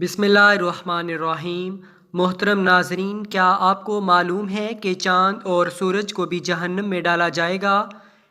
بسم اللہ الرحمن الرحیم۔ محترم ناظرین، کیا آپ کو معلوم ہے کہ چاند اور سورج کو بھی جہنم میں ڈالا جائے گا؟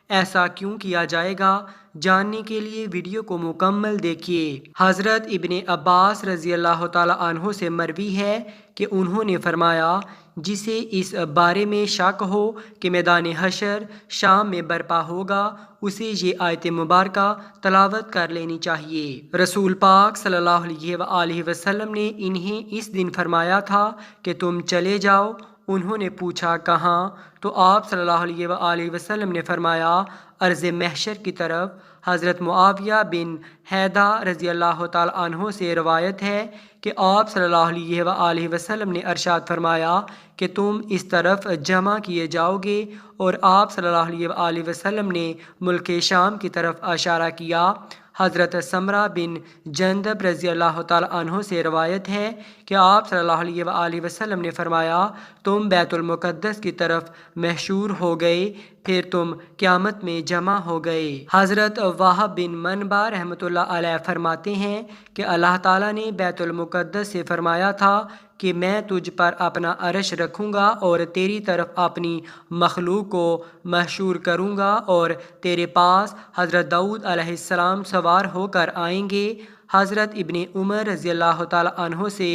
ایسا کیوں کیا جائے گا؟ جاننے کے لیے ویڈیو کو مکمل دیکھیے۔ حضرت ابن عباس رضی اللہ تعالی عنہ سے مروی ہے کہ انہوں نے فرمایا، جسے اس بارے میں شک ہو کہ میدان حشر شام میں برپا ہوگا، اسے یہ آیت مبارکہ تلاوت کر لینی چاہیے۔ رسول پاک صلی اللہ علیہ وآلہ وسلم نے انہیں اس دن فرمایا تھا کہ تم چلے جاؤ۔ انہوں نے پوچھا کہاں؟ تو آپ صلی اللہ علیہ وآلہ وسلم نے فرمایا ارض محشر کی طرف۔ حضرت معاویہ بن حیدہ رضی اللہ تعالی عنہ سے روایت ہے کہ آپ صلی اللہ علیہ وآلہ وسلم نے ارشاد فرمایا کہ تم اس طرف جمع کیے جاؤ گے، اور آپ صلی اللہ علیہ وآلہ وسلم نے ملک شام کی طرف اشارہ کیا۔ حضرت سمرہ بن جندب رضی اللہ تعالی عنہ سے روایت ہے کہ آپ صلی اللہ علیہ وآلہ وسلم نے فرمایا تم بیت المقدس کی طرف محشور ہو گئے، پھر تم قیامت میں جمع ہو گئے۔ حضرت وہب بن منبع رحمۃ اللہ علیہ فرماتے ہیں کہ اللہ تعالیٰ نے بیت المقدس سے فرمایا تھا کہ میں تجھ پر اپنا عرش رکھوں گا اور تیری طرف اپنی مخلوق کو محشور کروں گا، اور تیرے پاس حضرت داؤد علیہ السلام سوار ہو کر آئیں گے۔ حضرت ابن عمر رضی اللہ تعالی عنہ سے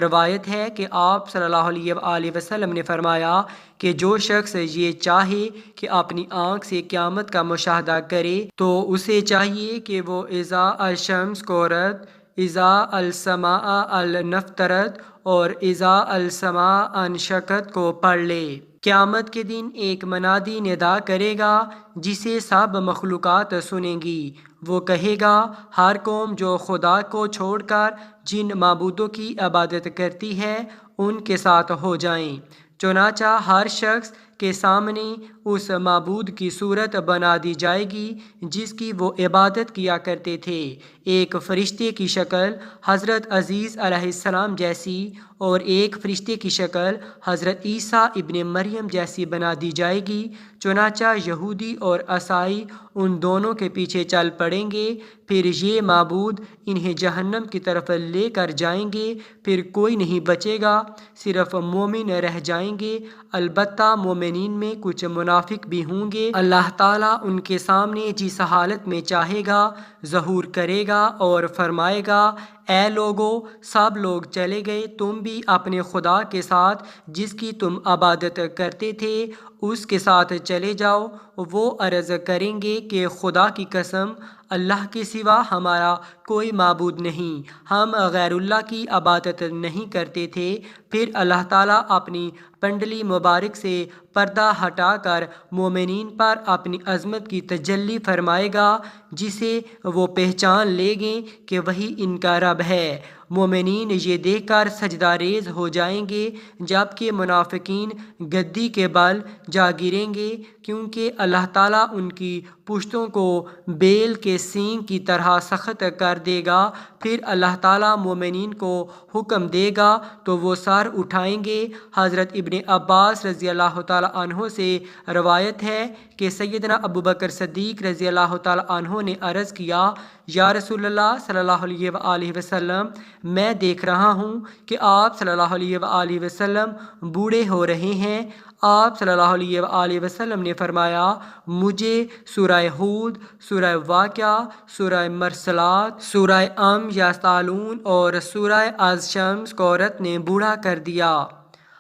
روایت ہے کہ آپ صلی اللہ علیہ وآلہ وسلم نے فرمایا کہ جو شخص یہ چاہے کہ اپنی آنکھ سے قیامت کا مشاہدہ کرے تو اسے چاہیے کہ وہ اذا الشمس کورت، اذا السماء انفطرت اور اذا السماء انشقت کو پڑھ لے۔ قیامت کے دن ایک منادی ندا کرے گا جسے سب مخلوقات سنیں گی۔ وہ کہے گا ہر قوم جو خدا کو چھوڑ کر جن معبودوں کی عبادت کرتی ہے ان کے ساتھ ہو جائیں۔ چنانچہ ہر شخص کے سامنے اس معبود کی صورت بنا دی جائے گی جس کی وہ عبادت کیا کرتے تھے۔ ایک فرشتے کی شکل حضرت عیسیٰ علیہ السلام جیسی اور ایک فرشتے کی شکل حضرت عیسیٰ ابن مریم جیسی بنا دی جائے گی۔ چنانچہ یہودی اور عیسائی ان دونوں کے پیچھے چل پڑیں گے، پھر یہ معبود انہیں جہنم کی طرف لے کر جائیں گے، پھر کوئی نہیں بچے گا، صرف مومن رہ جائیں گے۔ البتہ مومنین میں کچھ منافق بھی ہوں گے۔ اللہ تعالیٰ ان کے سامنے جس حالت میں چاہے گا ظہور کرے گا اور فرمائے گا اے لوگو، سب لوگ چلے گئے، تم بھی اپنے خدا کے ساتھ جس کی تم عبادت کرتے تھے اس کے ساتھ چلے جاؤ۔ وہ عرض کریں گے کہ خدا کی قسم، اللہ کے سوا ہمارا کوئی معبود نہیں، ہم غیر اللہ کی عبادت نہیں کرتے تھے۔ پھر اللہ تعالیٰ اپنی پنڈلی مبارک سے پردہ ہٹا کر مومنین پر اپنی عظمت کی تجلی فرمائے گا جسے وہ پہچان لیں گے کہ وہی ان کا رب ہے۔ مومنین یہ دیکھ کر سجدہ ریز ہو جائیں گے، جبکہ منافقین گدی کے بل جا گریں گے، کیونکہ اللہ تعالیٰ ان کی پشتوں کو بیل کے سینگ کی طرح سخت کر دے گا۔ پھر اللہ تعالیٰ مومنین کو حکم دے گا تو وہ سر اٹھائیں گے۔ حضرت ابن عباس رضی اللہ تعالیٰ عنہ سے روایت ہے کہ سیدنا ابوبکر صدیق رضی اللہ تعالیٰ عنہ نے عرض کیا یا رسول اللہ صلی اللہ علیہ وآلہ وسلم، میں دیکھ رہا ہوں کہ آپ صلی اللہ علیہ وآلہ وسلم بوڑھے ہو رہے ہیں۔ آپ صلی اللہ علیہ وآلہ وسلم نے فرمایا مجھے سورہ ہود، سورہ واقعہ، سورہ مرسلات، سورہ یستعلون اور سورہ الشمس کورت نے بوڑھا کر دیا۔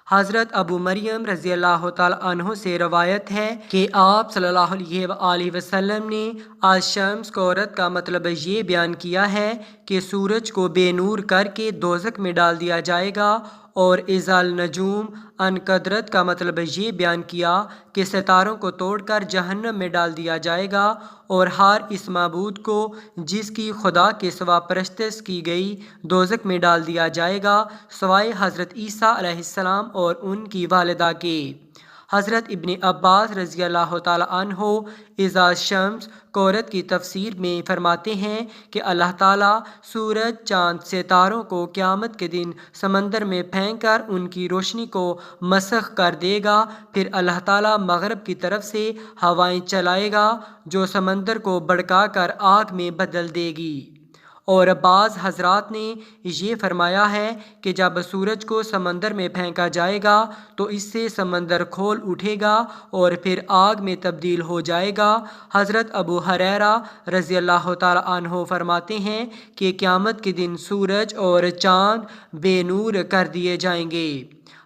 حضرت ابو مریم رضی اللہ تعالی عنہ سے روایت ہے کہ آپ صلی اللہ علیہ وآلہ وسلم نے الشمس کورت کا مطلب یہ بیان کیا ہے کہ سورج کو بے نور کر کے دوزخ میں ڈال دیا جائے گا، اور اذا النجوم انقدرت کا مطلب یہ بیان کیا کہ ستاروں کو توڑ کر جہنم میں ڈال دیا جائے گا، اور ہر اس معبود کو جس کی خدا کے سوا پرستش کی گئی دوزخ میں ڈال دیا جائے گا، سوائے حضرت عیسیٰ علیہ السلام اور ان کی والدہ کے۔ حضرت ابن عباس رضی اللہ تعالی عنہ اذا الشمس کورت کی تفسیر میں فرماتے ہیں کہ اللہ تعالیٰ سورج، چاند، ستاروں کو قیامت کے دن سمندر میں پھینک کر ان کی روشنی کو مسخ کر دے گا۔ پھر اللہ تعالیٰ مغرب کی طرف سے ہوائیں چلائے گا جو سمندر کو بھڑکا کر آگ میں بدل دے گی، اور بعض حضرات نے یہ فرمایا ہے کہ جب سورج کو سمندر میں پھینکا جائے گا تو اس سے سمندر کھول اٹھے گا اور پھر آگ میں تبدیل ہو جائے گا۔ حضرت ابو ہریرہ رضی اللہ تعالیٰ عنہ فرماتے ہیں کہ قیامت کے دن سورج اور چاند بے نور کر دیے جائیں گے۔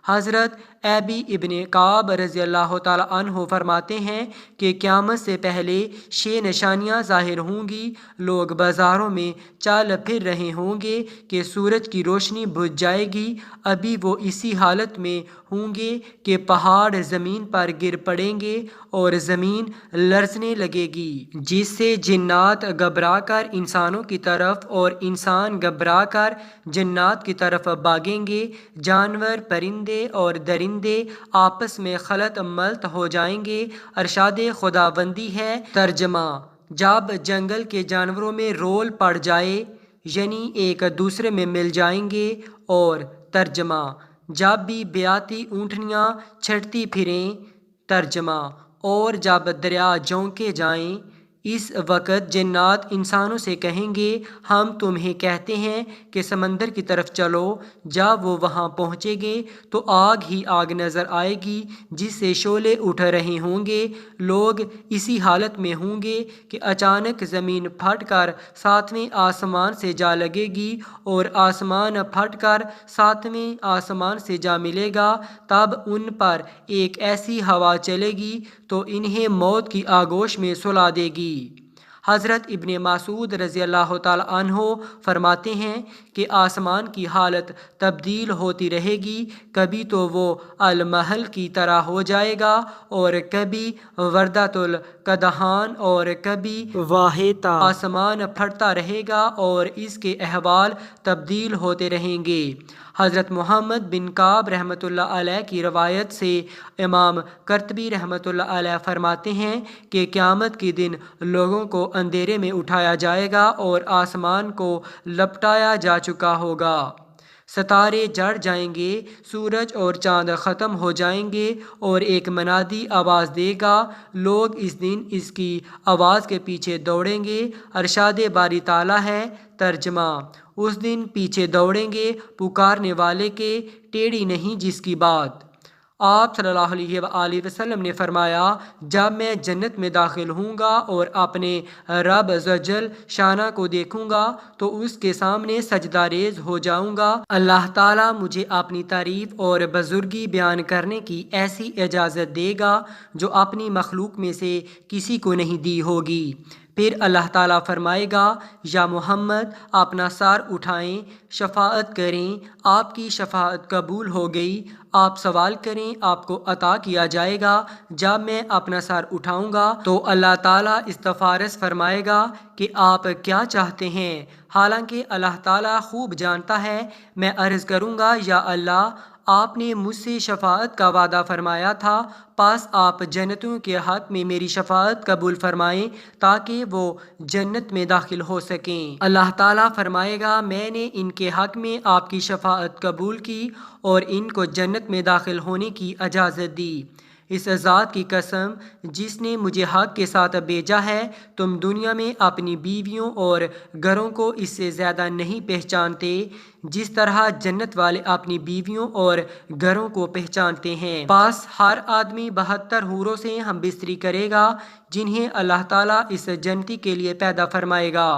حضرت ابی ابن کعب رضی اللہ تعالیٰ عنہ فرماتے ہیں کہ قیامت سے پہلے 6 نشانیاں ظاہر ہوں گی۔ لوگ بازاروں میں چل پھر رہے ہوں گے کہ سورج کی روشنی بجھ جائے گی، ابھی وہ اسی حالت میں ہوں گے کہ پہاڑ زمین پر گر پڑیں گے اور زمین لرزنے لگے گی، جس سے جنات گھبرا کر انسانوں کی طرف اور انسان گھبرا کر جنات کی طرف بھاگیں گے۔ جانور، پرندے اور درندے آپس میں خلط ملط ہو جائیں گے۔ ارشاد خداوندی ہے۔ ترجمہ: جب جنگل کے جانوروں میں رول پڑ جائے یعنی ایک دوسرے میں مل جائیں گے۔ اور ترجمہ: جب بھی بیاتی اونٹنیاں چھٹتی پھریں۔ ترجمہ: اور جب دریا جھونکے جائیں، اس وقت جنات انسانوں سے کہیں گے، ہم تمہیں کہتے ہیں کہ سمندر کی طرف چلو۔ جب وہ وہاں پہنچیں گے تو آگ ہی آگ نظر آئے گی جس سے شعلے اٹھ رہے ہوں گے۔ لوگ اسی حالت میں ہوں گے کہ اچانک زمین پھٹ کر 7ویں آسمان سے جا لگے گی اور آسمان پھٹ کر 7ویں آسمان سے جا ملے گا۔ تب ان پر ایک ایسی ہوا چلے گی تو انہیں موت کی آغوش میں سلا دے گی۔ حضرت ابن مسعود رضی اللہ تعالیٰ عنہ فرماتے ہیں کہ آسمان کی حالت تبدیل ہوتی رہے گی، کبھی تو وہ المحل کی طرح ہو جائے گا اور کبھی وردۃ القدحان اور کبھی واہتا۔ آسمان پھٹتا رہے گا اور اس کے احوال تبدیل ہوتے رہیں گے۔ حضرت محمد بن کعب رحمۃ اللہ علیہ کی روایت سے امام قرطبی رحمۃ اللہ علیہ فرماتے ہیں کہ قیامت کے دن لوگوں کو اندھیرے میں اٹھایا جائے گا اور آسمان کو لپٹایا جا چکا ہوگا۔ ستارے جڑ جائیں گے، سورج اور چاند ختم ہو جائیں گے اور ایک منادی آواز دے گا۔ لوگ اس دن اس کی آواز کے پیچھے دوڑیں گے۔ ارشاد باری تعالیٰ ہے۔ ترجمہ: اس دن پیچھے دوڑیں گے پکارنے والے کے، ٹیڑھی نہیں جس کی بات۔ آپ صلی اللہ علیہ وآلہ وسلم نے فرمایا، جب میں جنت میں داخل ہوں گا اور اپنے رب ذوالجلال شانہ کو دیکھوں گا تو اس کے سامنے سجدہ ریز ہو جاؤں گا۔ اللہ تعالیٰ مجھے اپنی تعریف اور بزرگی بیان کرنے کی ایسی اجازت دے گا جو اپنی مخلوق میں سے کسی کو نہیں دی ہوگی۔ پھر اللہ تعالیٰ فرمائے گا، یا محمد اپنا سر اٹھائیں، شفاعت کریں، آپ کی شفاعت قبول ہو گئی۔ آپ سوال کریں، آپ کو عطا کیا جائے گا۔ جب میں اپنا سر اٹھاؤں گا تو اللہ تعالیٰ استفارض فرمائے گا کہ آپ کیا چاہتے ہیں، حالانکہ اللہ تعالیٰ خوب جانتا ہے۔ میں عرض کروں گا، یا اللہ، آپ نے مجھ سے شفاعت کا وعدہ فرمایا تھا، پس آپ جنتوں کے حق میں میری شفاعت قبول فرمائیں تاکہ وہ جنت میں داخل ہو سکیں۔ اللہ تعالیٰ فرمائے گا، میں نے ان کے حق میں آپ کی شفاعت قبول کی اور ان کو جنت میں داخل ہونے کی اجازت دی۔ اس ذات کی قسم جس نے مجھے حق کے ساتھ بھیجا ہے، تم دنیا میں اپنی بیویوں اور گھروں کو اس سے زیادہ نہیں پہچانتے جس طرح جنت والے اپنی بیویوں اور گھروں کو پہچانتے ہیں۔ پس ہر آدمی 72 حوروں سے ہم بستری کرے گا جنہیں اللہ تعالیٰ اس جنتی کے لیے پیدا فرمائے گا،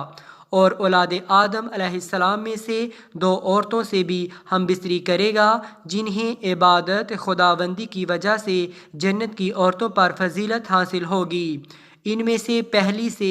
اور اولاد آدم علیہ السلام میں سے 2 عورتوں سے بھی ہم بستری کرے گا جنہیں عبادت خداوندی کی وجہ سے جنت کی عورتوں پر فضیلت حاصل ہوگی۔ ان میں سے پہلی سے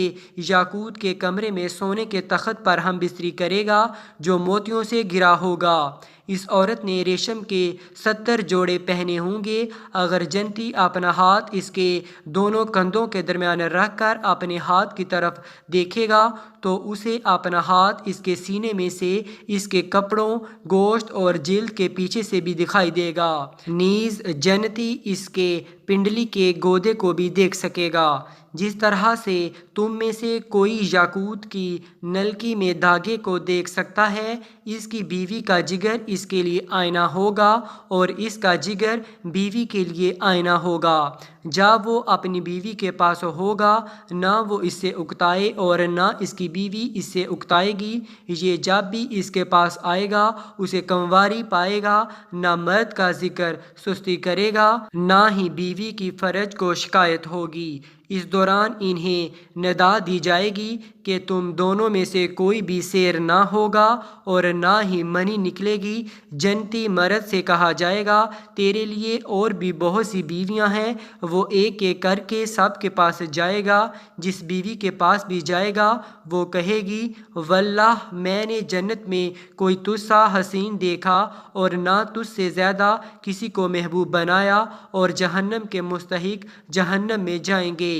یاقوت کے کمرے میں سونے کے تخت پر ہم بستری کرے گا جو موتیوں سے گھرا ہوگا۔ اس عورت نے ریشم کے 70 جوڑے پہنے ہوں گے۔ اگر جنتی اپنا ہاتھ اس کے دونوں کندھوں کے درمیان رکھ کر اپنے ہاتھ کی طرف دیکھے گا تو اسے اپنا ہاتھ اس کے سینے میں سے اس کے کپڑوں، گوشت اور جلد کے پیچھے سے بھی دکھائی دے گا۔ نیز جنتی اس کے پنڈلی کے گودے کو بھی دیکھ سکے گا۔ جس طرح سے تم میں سے کوئی یاقوت کی نلکی میں دھاگے کو دیکھ سکتا ہے، اس کی بیوی کا جگر اس کے لیے آئینہ ہوگا اور اس کا جگر بیوی کے لیے آئینہ ہوگا۔ جب وہ اپنی بیوی کے پاس ہوگا نہ وہ اس سے اکتائے اور نہ اس کی بیوی اس سے اکتائے گی۔ یہ جب بھی اس کے پاس آئے گا اسے کمواری پائے گا، نہ مرد کا ذکر سستی کرے گا نہ ہی بیوی کی فرج کو شکایت ہوگی۔ اس دوران انہیں ندا دی جائے گی کہ تم دونوں میں سے کوئی بھی سیر نہ ہوگا اور نہ ہی منی نکلے گی۔ جنتی مرد سے کہا جائے گا تیرے لیے اور بھی بہت سی بیویاں ہیں۔ وہ ایک ایک کر کے سب کے پاس جائے گا۔ جس بیوی کے پاس بھی جائے گا وہ کہے گی واللہ میں نے جنت میں کوئی تجھ سا حسین دیکھا اور نہ تجھ سے زیادہ کسی کو محبوب بنایا، اور جہنم کے مستحق جہنم میں جائیں گے۔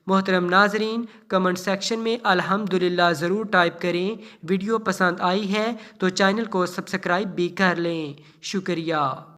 محترم ناظرین، کمنٹ سیکشن میں الحمدللہ ضرور ٹائپ کریں۔ ویڈیو پسند آئی ہے تو چینل کو سبسکرائب بھی کر لیں۔ شکریہ۔